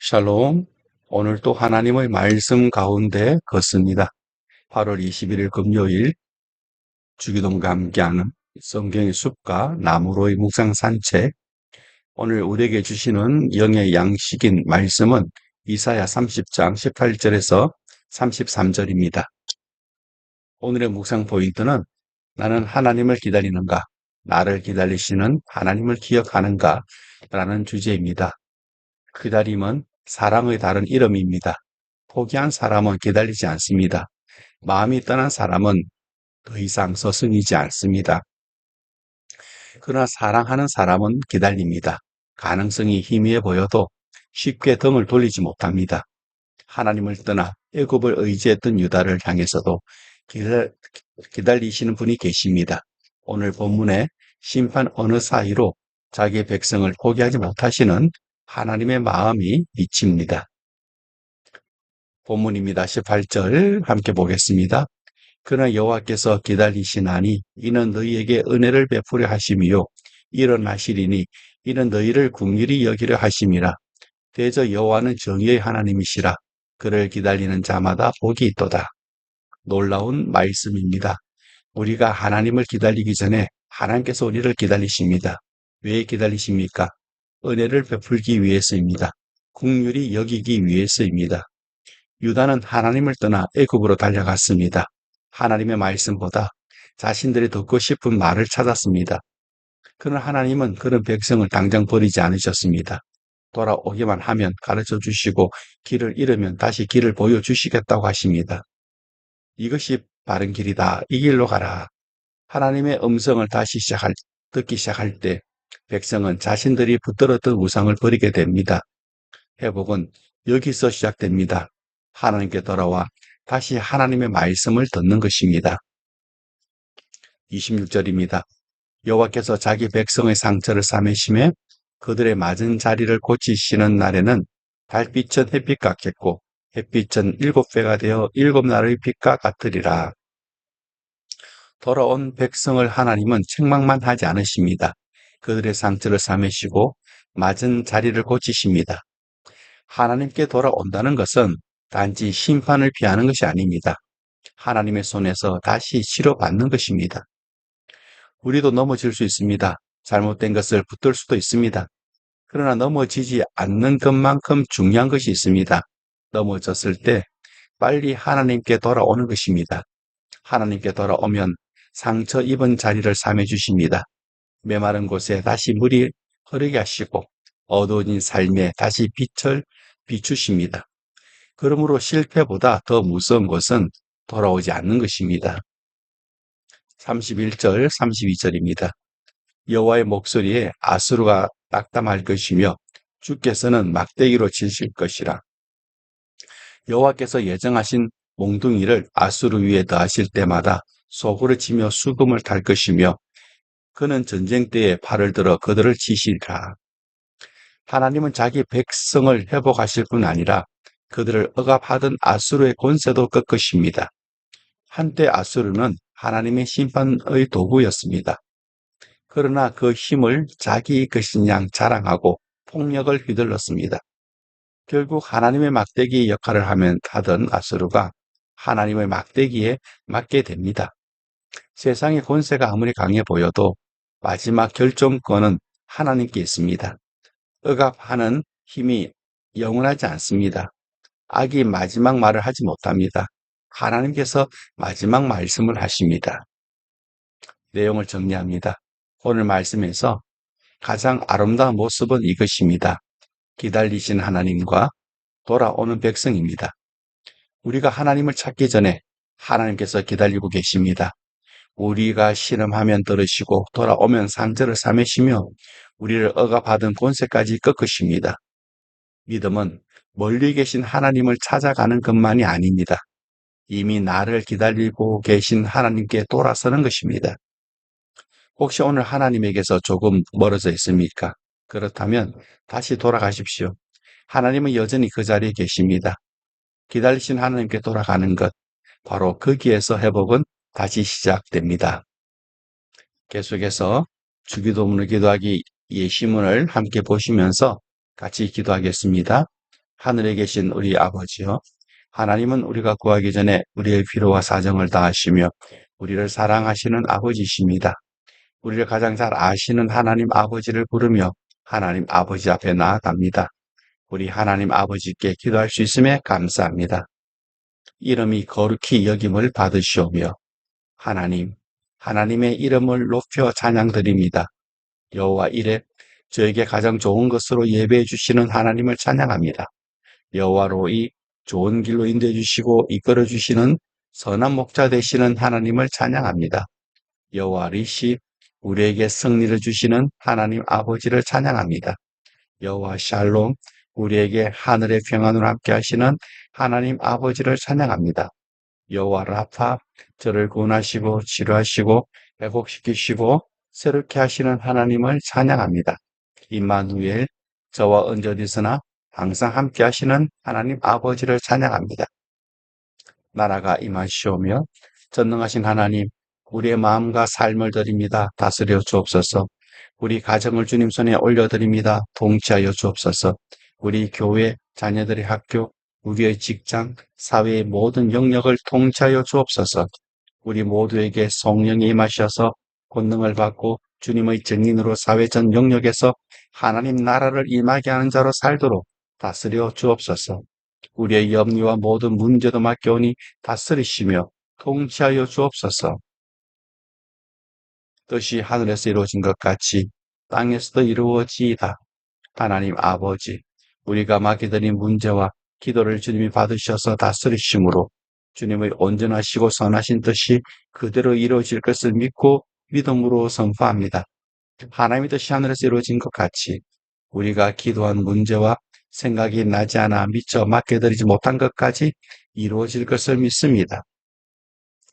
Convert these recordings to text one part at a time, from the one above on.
샬롬. 오늘 또 하나님의 말씀 가운데 걷습니다. 8월 21일 금요일 주기도문과 함께하는 성경의 숲과 나무로의 묵상 산책. 오늘 우리에게 주시는 영의 양식인 말씀은 이사야 30장 18절에서 33절입니다. 오늘의 묵상 포인트는 나는 하나님을 기다리는가, 나를 기다리시는 하나님을 기억하는가 라는 주제입니다. 기다림은 사랑의 다른 이름입니다. 포기한 사람은 기다리지 않습니다. 마음이 떠난 사람은 더 이상 서성이지 않습니다. 그러나 사랑하는 사람은 기다립니다. 가능성이 희미해 보여도 쉽게 등을 돌리지 못합니다. 하나님을 떠나 애굽을 의지했던 유다를 향해서도 기다리시는 분이 계십니다. 오늘 본문의 심판 어느 사이로 자기의 백성을 포기하지 못하시는 하나님의 마음이 비칩니다. 본문입니다. 18절 함께 보겠습니다. 그러나 여호와께서 기다리시나니 이는 너희에게 은혜를 베푸려 하심이요 일어나시리니 이는 너희를 긍휼히 여기려 하심이라. 대저 여호와는 정의의 하나님이시라. 그를 기다리는 자마다 복이 있도다. 놀라운 말씀입니다. 우리가 하나님을 기다리기 전에 하나님께서 우리를 기다리십니다. 왜 기다리십니까? 은혜를 베풀기 위해서입니다. 긍휼히 여기기 위해서입니다. 유다는 하나님을 떠나 애굽으로 달려갔습니다. 하나님의 말씀보다 자신들이 듣고 싶은 말을 찾았습니다. 그러나 하나님은 그런 백성을 당장 버리지 않으셨습니다. 돌아오기만 하면 가르쳐 주시고 길을 잃으면 다시 길을 보여주시겠다고 하십니다. 이것이 바른 길이다. 이 길로 가라. 하나님의 음성을 다시 듣기 시작할 때 백성은 자신들이 붙들었던 우상을 버리게 됩니다. 회복은 여기서 시작됩니다. 하나님께 돌아와 다시 하나님의 말씀을 듣는 것입니다. 26절입니다. 여호와께서 자기 백성의 상처를 싸매심에 그들의 맞은 자리를 고치시는 날에는 달빛은 햇빛 같겠고 햇빛은 7배가 되어 7날의 빛과 같으리라. 돌아온 백성을 하나님은 책망만 하지 않으십니다. 그들의 상처를 싸매시고 맞은 자리를 고치십니다. 하나님께 돌아온다는 것은 단지 심판을 피하는 것이 아닙니다. 하나님의 손에서 다시 치료받는 것입니다. 우리도 넘어질 수 있습니다. 잘못된 것을 붙들 수도 있습니다. 그러나 넘어지지 않는 것만큼 중요한 것이 있습니다. 넘어졌을 때 빨리 하나님께 돌아오는 것입니다. 하나님께 돌아오면 상처 입은 자리를 삼해 주십니다. 메마른 곳에 다시 물이 흐르게 하시고 어두워진 삶에 다시 빛을 비추십니다. 그러므로 실패보다 더 무서운 것은 돌아오지 않는 것입니다. 31절, 32절입니다. 여호와의 목소리에 아수르가 낙담할 것이며 주께서는 막대기로 치실 것이라. 여호와께서 예정하신 몽둥이를 아수르 위에 더하실 때마다 소굴을 치며 수금을 탈 것이며 그는 전쟁 때에 팔을 들어 그들을 치시리라. 하나님은 자기 백성을 회복하실 뿐 아니라 그들을 억압하던 아수르의 권세도 꺾으십니다. 한때 아수르는 하나님의 심판의 도구였습니다. 그러나 그 힘을 자기 것인 양 자랑하고 폭력을 휘둘렀습니다. 결국 하나님의 막대기 역할을 하던 아수르가 하나님의 막대기에 맞게 됩니다. 세상의 권세가 아무리 강해 보여도 마지막 결정권은 하나님께 있습니다. 억압하는 힘이 영원하지 않습니다. 악이 마지막 말을 하지 못합니다. 하나님께서 마지막 말씀을 하십니다. 내용을 정리합니다. 오늘 말씀에서 가장 아름다운 모습은 이것입니다. 기다리신 하나님과 돌아오는 백성입니다. 우리가 하나님을 찾기 전에 하나님께서 기다리고 계십니다. 우리가 신음하면 들으시고 돌아오면 상처를 싸매시며 우리를 억압하던 권세까지 꺾으십니다. 믿음은 멀리 계신 하나님을 찾아가는 것만이 아닙니다. 이미 나를 기다리고 계신 하나님께 돌아서는 것입니다. 혹시 오늘 하나님에게서 조금 멀어져 있습니까? 그렇다면 다시 돌아가십시오. 하나님은 여전히 그 자리에 계십니다. 기다리신 하나님께 돌아가는 것, 바로 거기에서 회복은 다시 시작됩니다. 계속해서 주기도문을 기도하기 예시문을 함께 보시면서 같이 기도하겠습니다. 하늘에 계신 우리 아버지요. 하나님은 우리가 구하기 전에 우리의 필요와 사정을 다 아시며 우리를 사랑하시는 아버지십니다. 우리를 가장 잘 아시는 하나님 아버지를 부르며 하나님 아버지 앞에 나아갑니다. 우리 하나님 아버지께 기도할 수 있음에 감사합니다. 이름이 거룩히 여김을 받으시오며 하나님의 이름을 높여 찬양드립니다. 여호와 이레 저에게 가장 좋은 것으로 예배해 주시는 하나님을 찬양합니다. 여호와로 이 좋은 길로 인도해 주시고 이끌어 주시는 선한 목자 되시는 하나님을 찬양합니다. 여호와 리시 우리에게 승리를 주시는 하나님 아버지를 찬양합니다. 여호와 샬롬 우리에게 하늘의 평안을 함께 하시는 하나님 아버지를 찬양합니다. 여호와 라파 저를 구원하시고 치료하시고 회복시키시고 새롭게 하시는 하나님을 찬양합니다. 임마누엘 저와 언제 어디서나 항상 함께 하시는 하나님 아버지를 찬양합니다. 나라가 임하시오며 전능하신 하나님 우리의 마음과 삶을 드립니다. 다스려 주옵소서. 우리 가정을 주님 손에 올려드립니다. 통치하여 주옵소서. 우리 교회, 자녀들의 학교, 우리의 직장, 사회의 모든 영역을 통치하여 주옵소서. 우리 모두에게 성령이 임하셔서 권능을 받고 주님의 증인으로 사회 전 영역에서 하나님 나라를 임하게 하는 자로 살도록 다스려 주옵소서. 우리의 염려와 모든 문제도 맡겨오니 다스리시며 통치하여 주옵소서. 뜻이 하늘에서 이루어진 것 같이 땅에서도 이루어지이다. 하나님 아버지, 우리가 맡겨드린 문제와 기도를 주님이 받으셔서 다스리심으로 주님의 온전하시고 선하신 뜻이 그대로 이루어질 것을 믿고 믿음으로 선포합니다. 하나님의 뜻이 하늘에서 이루어진 것 같이 우리가 기도한 문제와 생각이 나지 않아 미처 맡겨드리지 못한 것까지 이루어질 것을 믿습니다.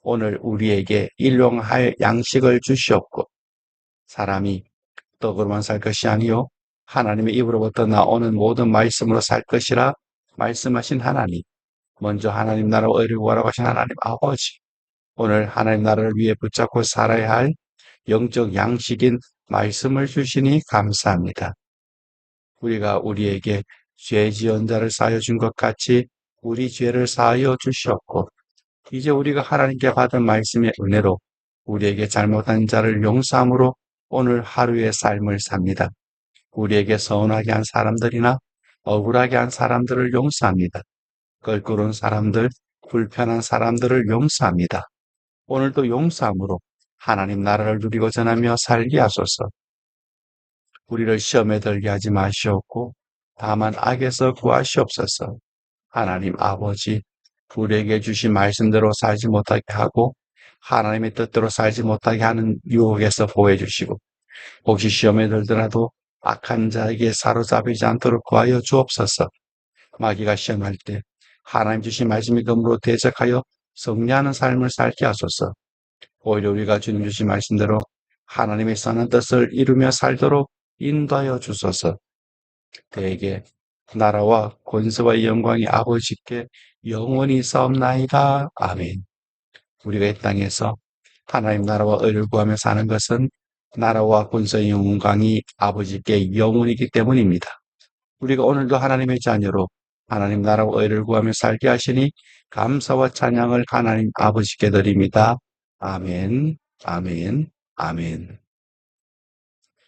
오늘 우리에게 일용할 양식을 주시옵고 사람이 떡으로만 살 것이 아니요 하나님의 입으로부터 나오는 모든 말씀으로 살 것이라 말씀하신 하나님, 먼저 하나님 나라와 의를 구하라고 하신 하나님 아버지, 오늘 하나님 나라를 위해 붙잡고 살아야 할 영적 양식인 말씀을 주시니 감사합니다. 우리가 우리에게 죄 지은 자를 사하여 준 것 같이 우리 죄를 사하여 주시옵고 이제 우리가 하나님께 받은 말씀의 은혜로 우리에게 잘못한 자를 용서함으로 오늘 하루의 삶을 삽니다. 우리에게 서운하게 한 사람들이나 억울하게 한 사람들을 용서합니다. 껄끄러운 사람들, 불편한 사람들을 용서합니다. 오늘도 용서함으로 하나님 나라를 누리고 전하며 살게 하소서. 우리를 시험에 들게 하지 마시옵고 다만 악에서 구하시옵소서. 하나님 아버지, 우리에게 주신 말씀대로 살지 못하게 하고 하나님의 뜻대로 살지 못하게 하는 유혹에서 보호해 주시고 혹시 시험에 들더라도 악한 자에게 사로잡히지 않도록 구하여 주옵소서. 마귀가 시험할 때 하나님 주신 말씀의 검으로 대적하여 승리하는 삶을 살게 하소서. 오히려 우리가 주님 주신 말씀대로 하나님의 선한 뜻을 이루며 살도록 인도하여 주소서. 대개 나라와 권세와 영광이 아버지께 영원히 싸움나이다. 아멘. 우리가 이 땅에서 하나님 나라와 의를 구하며 사는 것은 나라와 권세의 영광이 아버지께 영원이기 때문입니다. 우리가 오늘도 하나님의 자녀로 하나님 나라와 의를 구하며 살게 하시니 감사와 찬양을 하나님 아버지께 드립니다. 아멘, 아멘, 아멘.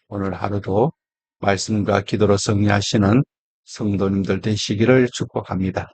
오늘 하루도 말씀과 기도로 승리하시는 성도님들 되시기를 축복합니다.